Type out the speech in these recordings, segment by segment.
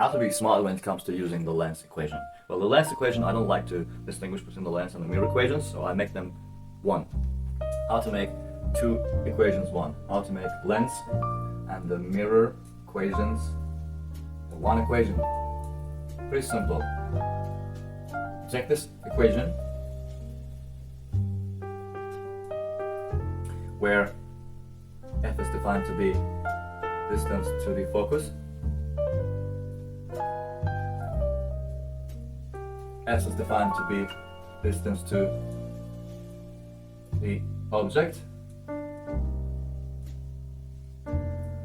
how to be smart when it comes to using the lens equation. Well, the lens equation, I don't like to distinguish between the lens and the mirror equations, so I make them one. How to make two equations one. How to make lens and the mirror equations one equation. Pretty simple. Check this equation where f is defined to be distance to the focus, s is defined to be distance to the object,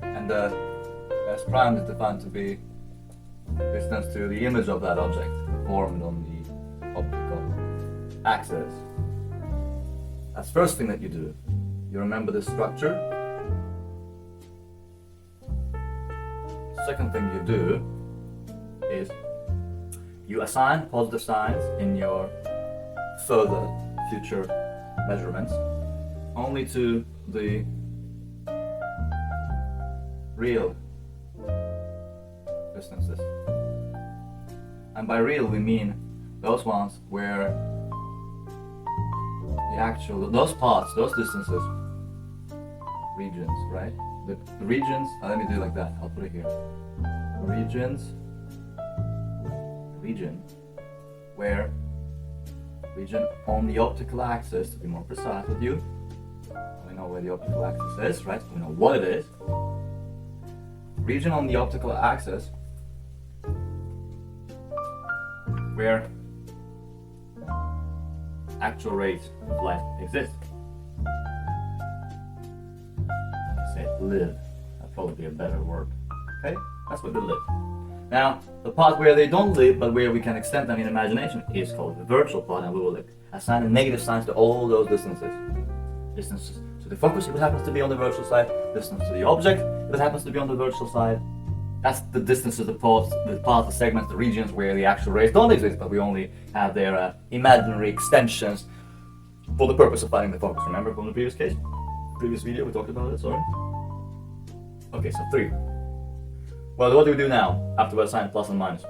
and s prime is defined to be distance to the image of that object formed on the optical axis. That's the first thing that you do. You remember this structure. Second thing you do is you assign positive signs in your further future measurements only to the real distances. And by real we mean those ones where the actual, those parts, those distances, regions, right? The regions, let me do it like that, I'll put it here. Region where, region on the optical axis, to be more precise with you. We know where the optical axis is, right? We know what it is. Region on the optical axis where actual rate of light exists. Say live. That'd probably be a better word. Okay? That's where they live. Now, the part where they don't live, but where we can extend them in imagination, is called the virtual part, and we will assign a negative signs to all those distances. Distances to the focus, if it happens to be on the virtual side. Distance to the object, if it happens to be on the virtual side. That's the distances, the parts, the segments, the regions where the actual rays don't exist, but we only have their imaginary extensions for the purpose of finding the focus. Remember from the previous video we talked about it, sorry? Okay, so 3. Well, what do we do now after we assign plus and minus?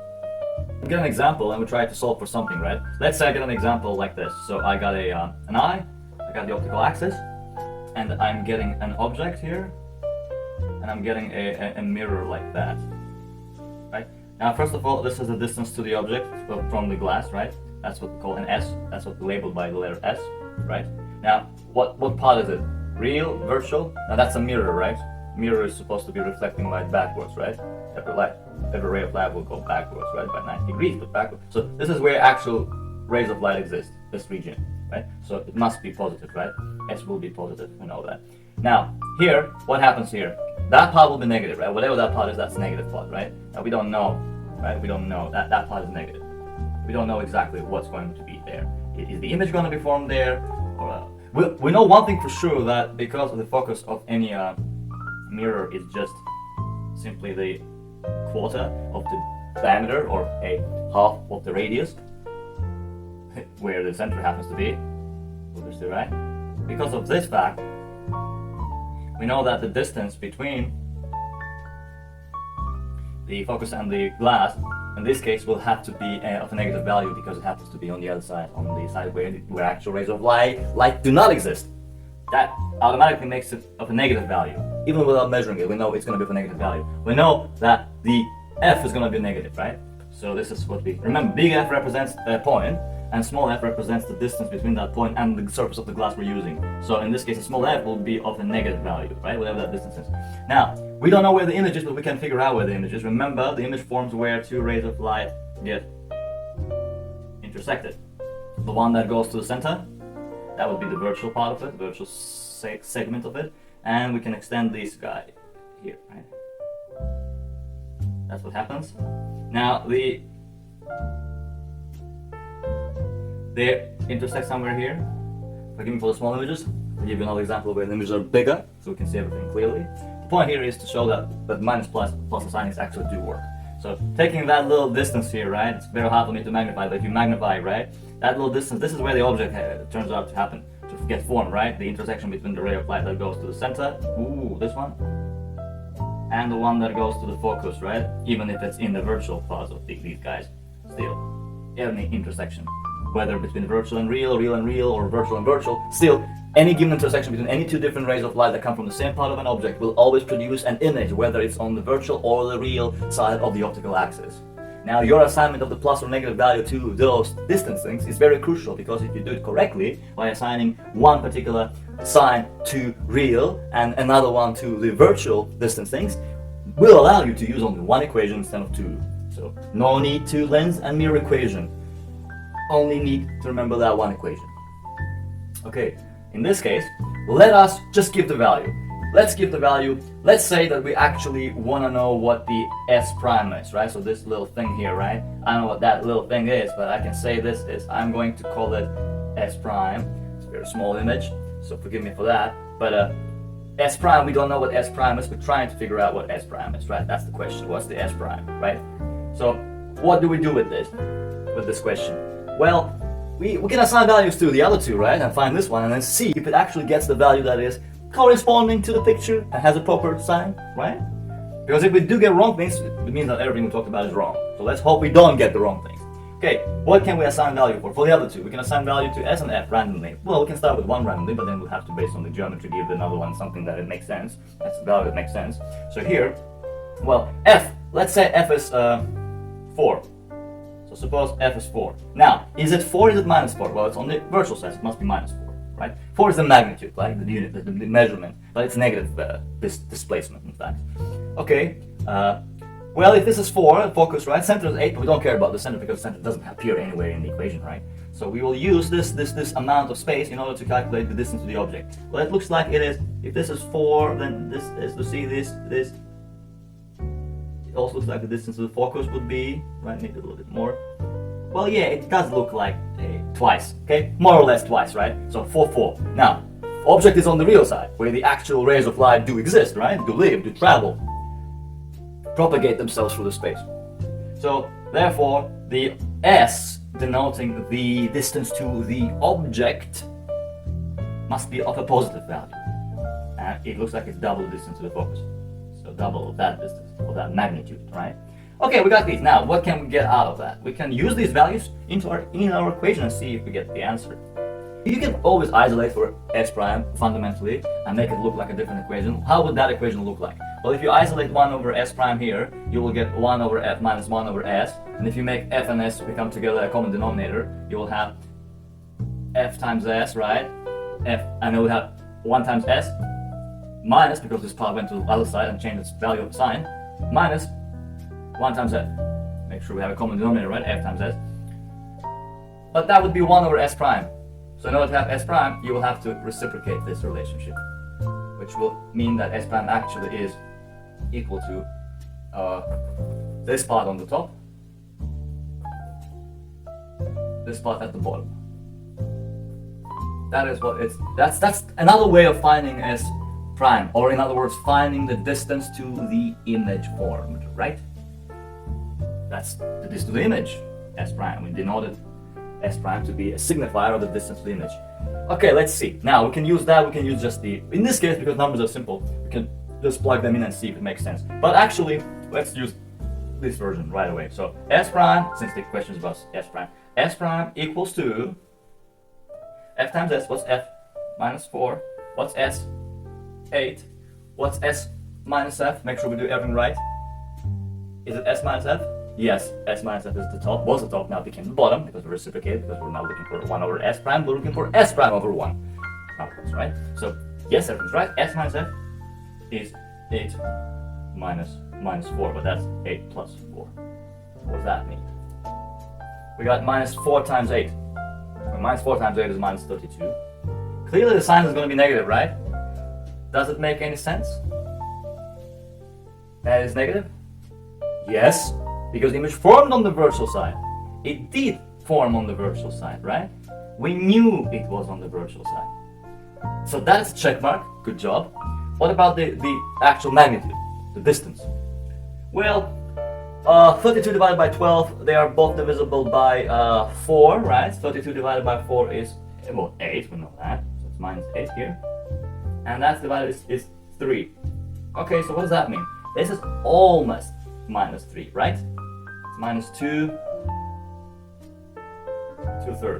We get an example and we try to solve for something, right? Let's say I get an example like this. So I got an eye, I got the optical axis, and I'm getting an object here, and I'm getting a mirror like that, right? Now, first of all, this is the distance to the object from the glass, right? That's what we call an S. That's what we labeled by the letter S, right? Now, what part is it? Real, virtual? Now that's a mirror, right? Mirror is supposed to be reflecting light backwards, right? Every ray of light will go backwards, right? By 90 degrees, but backwards. So this is where actual rays of light exist, this region, right? So it must be positive, right? S will be positive, we know that. Now, here, what happens here? That part will be negative, right? Whatever that part is, that's negative part, right? Now we don't know, right? We don't know that part is negative. We don't know exactly what's going to be there. Is the image going to be formed there? Or, we know one thing for sure, that because of the focus of any mirror is just simply the quarter of the diameter, or a half of the radius, where the center happens to be, obviously, right? Because of this fact, we know that the distance between the focus and the glass, in this case, will have to be of a negative value, because it happens to be on the other side, on the side where actual rays of light do not exist. That automatically makes it of a negative value. Even without measuring it, we know it's going to be of a negative value. We know that the F is going to be negative, right? So this is what we remember. Big F represents a point, and small f represents the distance between that point and the surface of the glass we're using. So in this case, a small f will be of a negative value, right? Whatever that distance is. Now, we don't know where the image is, but we can figure out where the image is. Remember, the image forms where two rays of light get intersected. The one that goes to the center, that would be the virtual part of it, the virtual segment of it, and we can extend this guy here, right? That's what happens. Now, they intersect somewhere here. Forgive me for the small images. I'll give you another example where the images are bigger, so we can see everything clearly. The point here is to show that minus plus and signs actually do work. So taking that little distance here, right? It's very hard for me to magnify, but if you magnify, right? That little distance, this is where the object turns out to happen, to get formed, right? The intersection between the ray of light that goes to the center. Ooh, this one. and the one that goes to the focus, right? Even if it's in the virtual parts of these guys, still, any intersection, whether between virtual and real, or virtual and virtual, still, any given intersection between any two different rays of light that come from the same part of an object will always produce an image, whether it's on the virtual or the real side of the optical axis. Now, your assignment of the plus or negative value to those distance things is very crucial, because if you do it correctly by assigning one particular sign to real and another one to the virtual distance things, will allow you to use only one equation instead of two. So no need to lens and mirror equation. Only need to remember that one equation. Okay, in this case, let us just give the value. Let's give the value. Let's say that we actually want to know what the S prime is, right? So this little thing here, right? I don't know what that little thing is, but I can say this is, I'm going to call it S prime. It's a very small image, so forgive me for that. But S prime, we don't know what S prime is. We're trying to figure out what S prime is, right? That's the question. What's the S prime, right? So what do we do with this question? Well, we can assign values to the other two, right? And find this one and then see if it actually gets the value that is corresponding to the picture and has a proper sign, right? Because if we do get wrong things, it means that everything we talked about is wrong. So let's hope we don't get the wrong things. Okay, what can we assign value for? For the other two, we can assign value to S and F randomly. Well, we can start with one randomly, but then we'll have to, based on the geometry, give another one something that it makes sense. That's the value that makes sense. So here, well, F, let's say F is 4. So suppose F is 4. Now, is it 4 or is it minus 4? Well, it's on the virtual side, so it must be minus 4. Right? 4 is the magnitude, like the unit, the measurement, but it's negative displacement, in fact. Okay, well, if this is 4, focus, right? Center is 8, but we don't care about the center because the center doesn't appear anywhere in the equation, right? So we will use this amount of space in order to calculate the distance to the object. Well, it looks like it is, if this is 4, then this is, to see this, it also looks like the distance to the focus would be, right, maybe a little bit more. Well, yeah, it does look like twice, okay? More or less twice, right? So 4, 4. Now, object is on the real side, where the actual rays of light do exist, right? Do live, do travel, propagate themselves through the space. So, therefore, the S, denoting the distance to the object, must be of a positive value. And it looks like it's double the distance to the focus. So double of that distance, or that magnitude, right? Okay, we got these. Now, what can we get out of that? We can use these values in our equation and see if we get the answer. You can always isolate for S prime fundamentally and make it look like a different equation. How would that equation look like? Well, if you isolate 1 over S prime here, you will get 1 over F minus 1 over S. And if you make F and S become together a common denominator, you will have F times S, right? F, and then we have 1 times S minus, because this part went to the other side and changed its value of sign, minus 1 times F. Make sure we have a common denominator, right? F times S. But that would be 1 over S prime. So in order to have S prime, you will have to reciprocate this relationship, which will mean that S prime actually is equal to this part on the top, this part at the bottom. That is what it's, that's another way of finding S prime, or in other words, finding the distance to the image formed, right? That's the distance to the image, S prime. We denoted S prime to be a signifier of the distance to the image. Okay, let's see. Now we can use that, we can use just the, in this case, because numbers are simple, we can just plug them in and see if it makes sense. But actually, let's use this version right away. So S prime, since the question is about S prime equals to F times S. What's F? Minus 4. What's S? 8. What's S minus F? Make sure we do everything right. Is it S minus F? Yes, S minus F is the top, was the top, now became the bottom, because we reciprocated, because we're now looking for 1 over S prime, we're looking for S prime over 1. Right? So, yes, everything's right. S minus F is 8 minus 4, but that's 8 plus 4. What does that mean? We got minus 4 times 8. Well, minus 4 times 8 is minus 32. Clearly the sign is going to be negative, right? Does it make any sense? That is negative? Yes, because the image formed on the virtual side. It did form on the virtual side, right? We knew it was on the virtual side. So that's a check mark. Good job. What about the actual magnitude, the distance? Well, 32 divided by 12, they are both divisible by 4, right? 32 divided by 4 is, well, 8, we know that. So it's minus 8 here. And that's divided is 3. Okay, so what does that mean? This is almost minus 3, right? It's minus 2 2/3.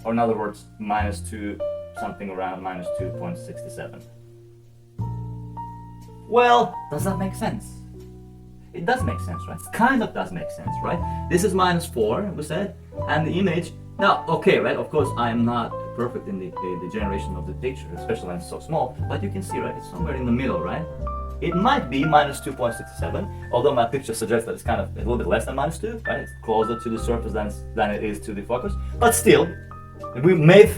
Or in other words, minus 2, something around minus 2.67. Well, does that make sense? It does make sense, right? It kind of does make sense, right? This is minus 4, we said, and the image. Now, okay, right? Of course, I am not perfect in the generation of the picture, especially when it's so small, but you can see, right? It's somewhere in the middle, right? It might be minus 2.67, although my picture suggests that it's kind of a little bit less than minus 2, right? It's closer to the surface than it is to the focus. But still, we may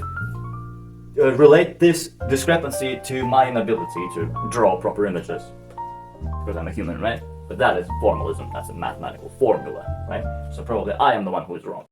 relate this discrepancy to my inability to draw proper images, because I'm a human, right? But that is formalism, that's a mathematical formula, right? So probably I am the one who is wrong.